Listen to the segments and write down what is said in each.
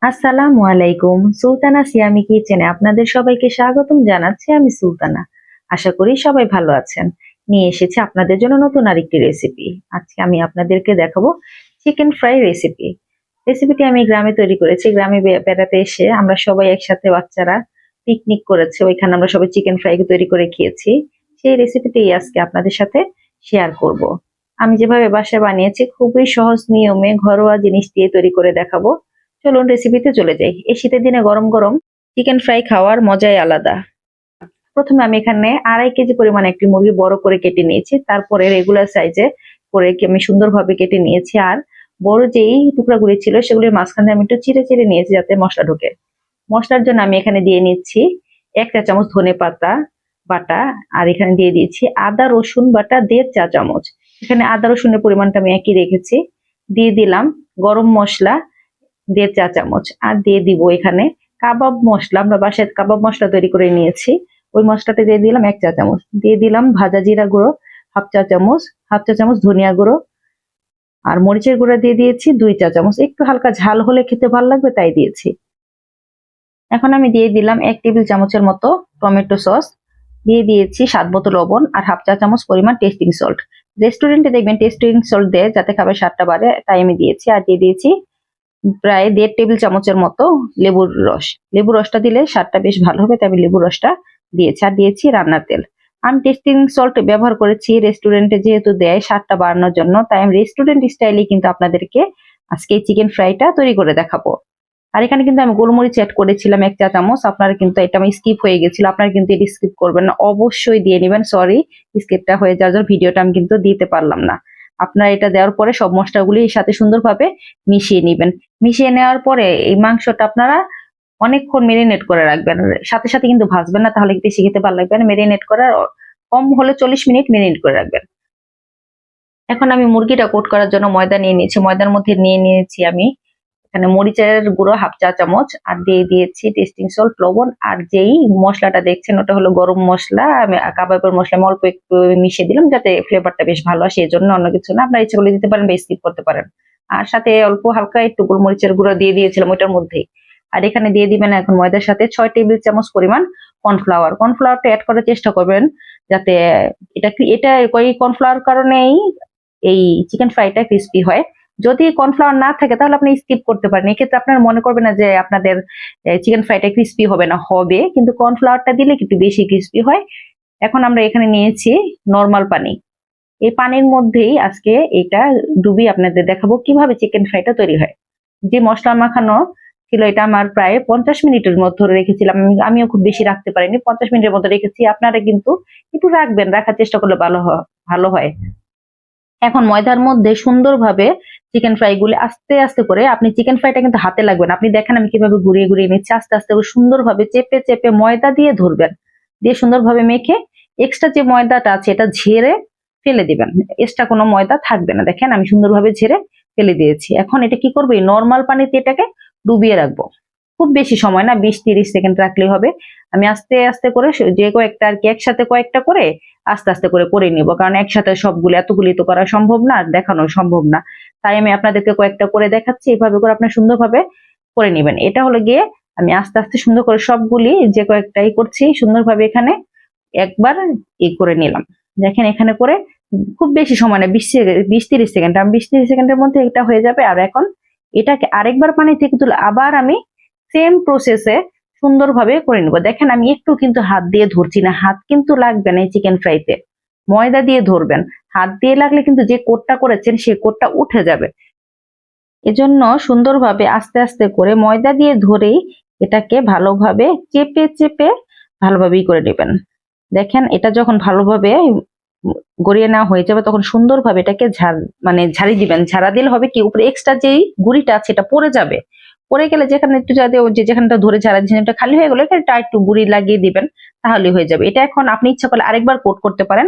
আসসালামু আলাইকুম। সুলতানা সিয়ামি কিচেনে আপনাদের সবাইকে স্বাগতম জানাচ্ছি আমি সুলতানা। আশা করি সবাই ভালো আছেন। নিয়ে এসেছি আপনাদের জন্য নতুন আরেকটি রেসিপি। আজকে আমি আপনাদেরকে দেখাবো চিকেন ফ্রাই রেসিপি। রেসিপিটি আমি গ্রামে তৈরি করেছি। গ্রামে বেড়াতে এসে আমরা সবাই একসাথে বাচ্চারা পিকনিক করেছে। ওইখানে আমরা সবাই চিকেন ফ্রাই তৈরি করে খেয়েছি। সেই রেসিপিটি আজকে আপনাদের সাথে শেয়ার করব। আমি যেভাবে বাসায় বানিয়েছি খুবই সহজ নিয়মে ঘরোয়া জিনিস দিয়ে তৈরি করে দেখাবো। চলুন রেসিপিতে চলে যাই। এই শীতের দিনে গরম গরম চিকেন ফ্রাই খাওয়ার মজাই আলাদা। প্রথমে আমি এখানে 2.5 কেজি পরিমাণ একটি মুরগি বড় করে কেটে নিয়েছি। তারপরে রেগুলার সাইজে করে আমি সুন্দরভাবে কেটে নিয়েছি। আর বড় যেই টুকরাগুলি ছিল সেগুলির মাঝখানে আমি একটু চিড়ে চিড়ে নিয়েছি যাতে মশলা ঢোকে। মশলার জন্য আমি এখানে দিয়ে নিচ্ছি 1 চা চামচ ধনে পাতা বাটা। আর এখানে দিয়ে দিয়েছি আদা রসুন বাটা 1.5 চা চামচ। এখানে আদা রসুনের পরিমাণটা আমি একই রেখেছি। দিয়ে দিলাম গরম মশলা 1.5 চা চামচ। আর দিয়ে দিব এখানে কাবাব মশলা। আমরা বাসায় কাবাব মশলা তৈরি করে নিয়েছি। ওই মশলাটা দিয়ে দিলাম 1 চা চামচ। দিয়ে দিলাম ভাজা জিরা গুঁড়ো 1/2 চা চামচ। 1/2 চা চামচ ধনিয়া গুঁড়ো আর মরিচের গুঁড়া দিয়ে দিয়েছি 2 চা চামচ। একটু হালকা ঝাল হলে খেতে ভালো লাগবে তাই দিয়েছি। এখন আমি দিয়ে দিলাম 1 টেবিল চামচের মতো টমেটো সস। দিয়ে দিয়েছি স্বাদ মতো লবণ আর 1/2 চা চামচ পরিমাণ টেস্টিং সল্ট। রেস্টুরেন্টে দেখবেন টেস্টিং সল্ট দেয় যাতে খাবার স্বাদটা বাড়ে, তাই আমি দিয়েছি। আর দিয়ে দিয়েছি প্রায় 1.5 টেবিল চামচের মতো লেবুর রস। লেবুর রসটা দিলে স্বাদটা বেশ ভালো হবে, তাই আমি লেবুর রসটা দিয়েছি। আর দিয়েছি রান্নার তেল। আমি টেস্টিং সল্ট ব্যবহার করেছি রেস্টুরেন্টে যেহেতু দেয় স্বাদটা বাড়ানোর জন্য, তাই আমি রেস্টুরেন্ট স্টাইলে কিন্তু আপনাদেরকে আজকে এই চিকেন ফ্রাইটা তৈরি করে দেখাবো। আর এখানে কিন্তু আমি গোলমরিচ অ্যাড করেছিলাম 1 চা চামচ। আপনারা কিন্তু এটা আমি স্কিপ হয়ে গেছিল, আপনারা কিন্তু এটা স্কিপ করবেন না, অবশ্যই দিয়ে নেবেন। সরি, স্কিপটা হয়ে যাওয়ার জন্য ভিডিওটা আমি কিন্তু দিতে পারলাম না। আপনারা এটা দেওয়ার পরে সব মশলাগুলি এর সাথে সুন্দরভাবে মিশিয়ে নেবেন। মিশিয়ে নেওয়ার পরে এই মাংসটা আপনারা অনেকক্ষণ মেরিনেট করে রাখবেন। সাথে সাথে কিন্তু ভাজবেন না, তাহলে বেশি খেতে ভালো লাগবে না। মেরিনেট করার কম হলে 40 মিনিট মেরিনেট করে রাখবেন। এখন আমি মুরগিটা কোট করার জন্য ময়দা নিয়ে নিয়েছি। ময়দার মধ্যে নিয়ে নিয়েছি আমি এখানে মরিচের গুঁড়ো 1/2 চা চামচ। আর দিয়ে দিয়েছি টেস্টিং সল্ট লবণ। আর যেই মশলাটা দেখছেন ওটা হলো গরম মশলা। আমি কাবাবের মশলা আমি অল্প একটু মিশিয়ে দিলাম যাতে ফ্লেভারটা বেশ ভালো আসে, এই জন্য, অন্য কিছু না। আপনার ইচ্ছে করলে দিতে পারেন বা স্কিপ করতে পারেন। আর সাথে অল্প হালকা একটু গোলমরিচের গুঁড়ো দিয়ে দিয়েছিলাম ওইটার মধ্যেই। আর এখানে দিয়ে দিবেন এখন ময়দার সাথে 6 টেবিল চামচ পরিমাণ কর্নফ্লাওয়ার। কর্নফ্লাওয়ারটা অ্যাড করার চেষ্টা করবেন যাতে এটা ওই কর্নফ্লাওয়ার কারণেই এই চিকেন ফ্রাইটা ক্রিস্পি হয়। যদি কর্নফ্লাওয়ার না থাকে তাহলে আপনি স্কিপ করতে পারেন। এক্ষেত্রে আপনারা মনে করবেন না যে আপনাদের চিকেন ফ্রাইটা ক্রিস্পি হবে না, হবে, কিন্তু কর্নফ্লাওয়ারটা দিলে একটু বেশি ক্রিস্পি হয়। এখন আমরা এখানে নিয়েছি নর্মাল পানি। এই পানির মধ্যেই আজকে এটা ডুবিয়ে আপনাদের দেখাবো কিভাবে চিকেন ফ্রাইটা তৈরি হয়। যে মশলা মাখানো ছিল এটা আমার প্রায় 50 মিনিটের মতো রেখেছিলাম। আমিও খুব বেশি রাখতে পারিনি, 50 মিনিটের মতো রেখেছি। আপনারা কিন্তু একটু রাখবেন, রাখার চেষ্টা করলে ভালো হয়। এখন ময়দার মধ্যে সুন্দরভাবে চিকেন ফ্রাই গুলি আস্তে আস্তে করে, আপনি চিকেন ফ্রাইটা কিন্তু হাতে লাগবেন, আপনি দেখেন আমি কিভাবে ঘুরিয়ে ঘুরিয়ে নিচ্ছি। আস্তে আস্তে করে সুন্দরভাবে চেপে চেপে ময়দা দিয়ে ধরবেন। দিয়ে সুন্দরভাবে মেখে এক্সট্রা যে ময়দাটা আছে এটা ঝেড়ে ফেলে দিবেন। এক্সট্রা কোনো ময়দা থাকবে না। দেখেন আমি সুন্দরভাবে ঝেড়ে ফেলে দিয়েছি। এখন এটা কি করবো, নর্মাল পানিতে এটাকে ডুবিয়ে রাখবো। খুব বেশি সময় না, 20-30 সেকেন্ড রাখলেই হবে। আমি আস্তে আস্তে করে যে কয়েকটা আর কি একসাথে কয়েকটা করে আস্তে আস্তে করে নিব, কারণ একসাথে সবগুলো এতগুলি তো করা সম্ভব না, দেখানো সম্ভব না। তাই আমি আপনাদেরকে কয়েকটা করে দেখাচ্ছি। এইভাবে করে আপনারা সুন্দরভাবে করে নেবেন। এটা হলো গিয়ে আমি আস্তে আস্তে সুন্দর করে সবগুলি যে কয়েকটাই করছি সুন্দরভাবে এখানে একবার করে নিলাম। দেখেন এখানে করে খুব বেশি সময় না, 20-30 সেকেন্ড, আমি 20-30 সেকেন্ডের মধ্যে এটা হয়ে যাবে। আর এখন এটাকে আরেকবার পানি থেকে তুলে আবার আমি সেম প্রসেসে সুন্দরভাবে করে নেবো। দেখেন আমি একটু কিন্তু হাত দিয়ে ধরছি না, হাত কিন্তু লাগবে না এই চিকেন ফ্রাইতে, ময়দা দিয়ে ধরবেন। হাত দিয়ে লাগলে কিন্তু যে কোটটা করেছেন সেই কোটটা উঠে যাবে। এজন্য সুন্দরভাবে আস্তে আস্তে করে ময়দা দিয়ে ধরেই এটাকে ভালোভাবে চেপে চেপে ভালোভাবেই করে নেবেন। দেখেন এটা যখন ভালোভাবে গড়িয়ে নেওয়া হয়ে যাবে তখন সুন্দরভাবে এটাকে ঝাড়ি দিবেন। ঝাড়া দিলে হবে কি, উপরে এক্সট্রা যেই গুঁড়িটা আছে এটা পড়ে যাবে। পড়ে গেলে যেখানে একটু যাতে যেখানটা ধরে ঝাড়া দিচ্ছেন এটা খালি হয়ে গেলে এটা একটু গুঁড়ি লাগিয়ে দিবেন, তাহলে হয়ে যাবে। এটা এখন আপনি ইচ্ছা করলে আরেকবার কোট করতে পারেন,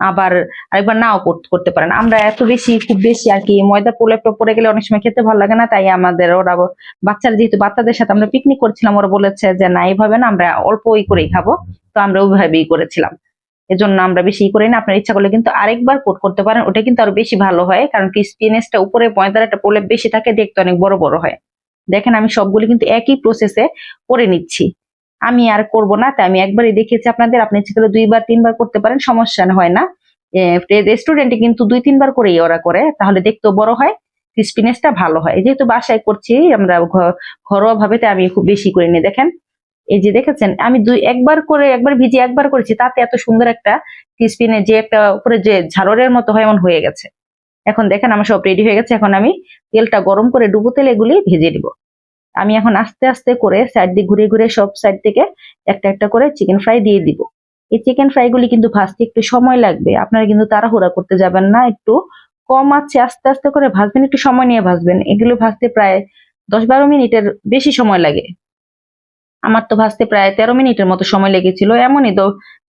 আবার আরেকবার নাও কোট করতে পারেন। আমরা এত বেশি খুব বেশি আর কি ময়দা পড়ে গেলে অনেক সময় খেতে ভালো লাগে না, তাই আমাদের ওরা বাচ্চারা, যেহেতু বাচ্চাদের সাথে আমরা পিকনিক করছিলাম, ওরা বলেছে যে না এইভাবে না, আমরা অল্প করেই খাবো, তো আমরা ওইভাবেই করেছিলাম। এজন্য আমরা বেশি করি না। আপনার ইচ্ছা করলে কিন্তু আরেকবার কোট করতে পারেন, ওটা কিন্তু আরো বেশি ভালো হয়, কারণ ক্রিস্পিনেসটা উপরে ময়দাটা পড়লে বেশি থাকে, দেখতে অনেক বড় বড় হয়। দেখেন আমি সবগুলি কিন্তু একই প্রসেসে করে নিচ্ছি। আমি আর করব না, তাই আমি একবারই দেখিয়েছি আপনাদের। আপনি ইচ্ছে করে 2 বার 3 বার করতে পারেন, সমস্যা হয় না। রেস্টুরেন্টে কিন্তু 2-3 বার করেই ওরা করে, তাহলে দেখতেও বড় হয়, ক্রিস্পিনেসটা ভালো হয়। যেহেতু বাসায় করছি আমরা ঘরোয়া ভাবে, তাই আমি খুব বেশি করিনি। দেখেন এই যে দেখেছেন, আমি একবার ভিজিয়ে একবার করেছি, তাতে এত সুন্দর একটা ক্রিস্পিনে যে একটা উপরে যে ঝালরের মতো হয় এমন হয়ে গেছে। এখন দেখেন আমার সব রেডি হয়ে গেছে। এখন আমি তেলটা গরম করে ডুবো তেলে এগুলি ভেজে নিব। আমি এখন আস্তে আস্তে করে সাইড দিয়ে ঘুরে ঘুরে সব সাইড থেকে একটা একটা করে চিকেন ফ্রাই দিয়ে দিব। এই চিকেন ফ্রাই গুলি কিন্তু ভাজতে একটু সময় লাগবে, আপনারা কিন্তু তাড়াহুড়া করতে যাবেন না, একটু কম আছে আস্তে আস্তে করে ভাজবেন, একটু সময় নিয়ে ভাজবেন। এগুলো ভাজতে প্রায় 10-12 মিনিটের বেশি সময় লাগে। আমার তো ভাজতে প্রায় 13 মিনিটের মতো সময় লেগেছিল, এমনই তো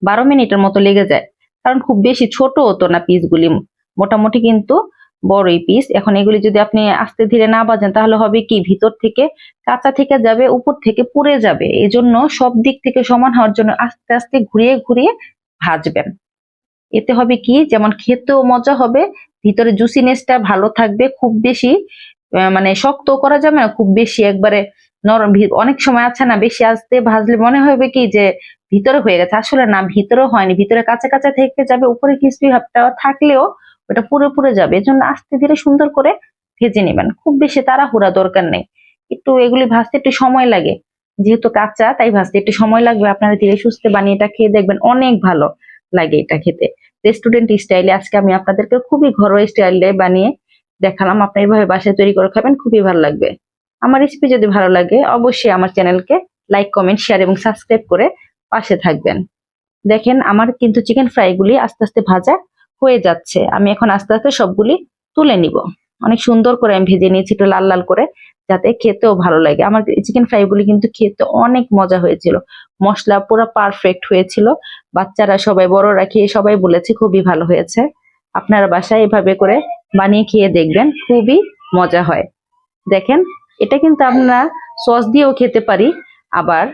12 মিনিটের মতো লেগে যায়, কারণ খুব বেশি ছোট হতো না পিসগুলি, মোটামুটি কিন্তু বড়ই পিস। এখন এগুলি যদি আপনি আস্তে ধীরে না ভাজেন তাহলে হবে কি, ভিতর থেকে কাঁচা থেকে যাবে, উপর থেকে পুড়ে যাবে। এজন্য সব দিক থেকে সমান হওয়ার জন্য আস্তে আস্তে ঘুরিয়ে ঘুরিয়ে ভাজবেন। এতে হবে কি, যেমন খেতেও মজা হবে, ভিতরে জুসিনেসটা ভালো থাকবে। খুব বেশি মানে শক্ত করা যাবে না, খুব বেশি একবারে নরম। অনেক সময় আছে না, বেশি আস্তে ভাজলে মনে হবে কি যে ভিতরে হয়ে গেছে, আসলে না, ভিতরে হয়নি, ভিতরে কাঁচা কাঁচা থেকে যাবে, উপরে ক্রিস্পি ভাবটা থাকলেও ওটা পুরো পুরো যাবে। এজন্য আস্তে ধীরে সুন্দর করে ভেজে নেবেন, খুব বেশি তাড়াহুড়া দরকার নেই। একটু এগুলি ভাজতে একটু সময় লাগে, যেহেতু কাঁচা তাই ভাজতে একটু সময় লাগবে। আপনারা ধীরে সুস্থে বানিয়ে এটা খেয়ে দেখবেন, অনেক ভালো লাগে এটা খেতে। রেস্টুরেন্ট স্টাইলে আজকে আমি আপনাদেরকে খুবই ঘরোয়া স্টাইলে বানিয়ে দেখালাম। আপনি এইভাবে বাসায় তৈরি করে খাবেন, খুবই ভালো লাগবে। আমার রেসিপি যদি ভালো লাগে অবশ্যই আমার চ্যানেলকে লাইক, কমেন্ট, শেয়ার এবং সাবস্ক্রাইব করে পাশে থাকবেন। দেখেন আমার কিন্তু চিকেন ফ্রাই গুলি আস্তে আস্তে ভাজা হয়ে যাচ্ছে। আমি এখন আস্তে আস্তে সবগুলি তুলে নিব। অনেক সুন্দর করে আমি ভেজে নিয়েছি, একটু লাল লাল করে, যাতে খেতেও ভালো লাগে। আমার চিকেন ফ্রাই গুলি কিন্তু খেতে অনেক মজা হয়েছিল, মশলা পুরো পারফেক্ট হয়েছিল। বাচ্চারা সবাই, বড়রা খেয়ে সবাই বলেছে খুবই ভালো হয়েছে। আপনারা বাসায় এভাবে করে বানিয়ে খেয়ে দেখবেন, খুবই মজা হয়। দেখেন এটা কিন্তু আমরা সস দিয়েও খেতে পারি, আবার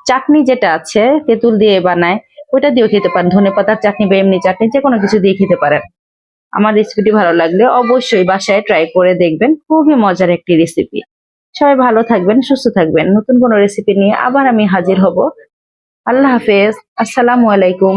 চাটনি যেটা আছে তেঁতুল দিয়ে বানায় ওইটা দিয়েও খেতে পারেন, ধনেপাতার চাটনি বা এমনি চাটনি, যে কোনো কিছু দিয়ে খেতে পারেন। আমার রেসিপিটি ভালো লাগলে অবশ্যই বাসায় ট্রাই করে দেখবেন, খুবই মজার একটি রেসিপি। সবাই ভালো থাকবেন, সুস্থ থাকবেন। নতুন কোনো রেসিপি নিয়ে আবার আমি হাজির হব। আল্লাহ হাফেজ, আসসালামু আলাইকুম।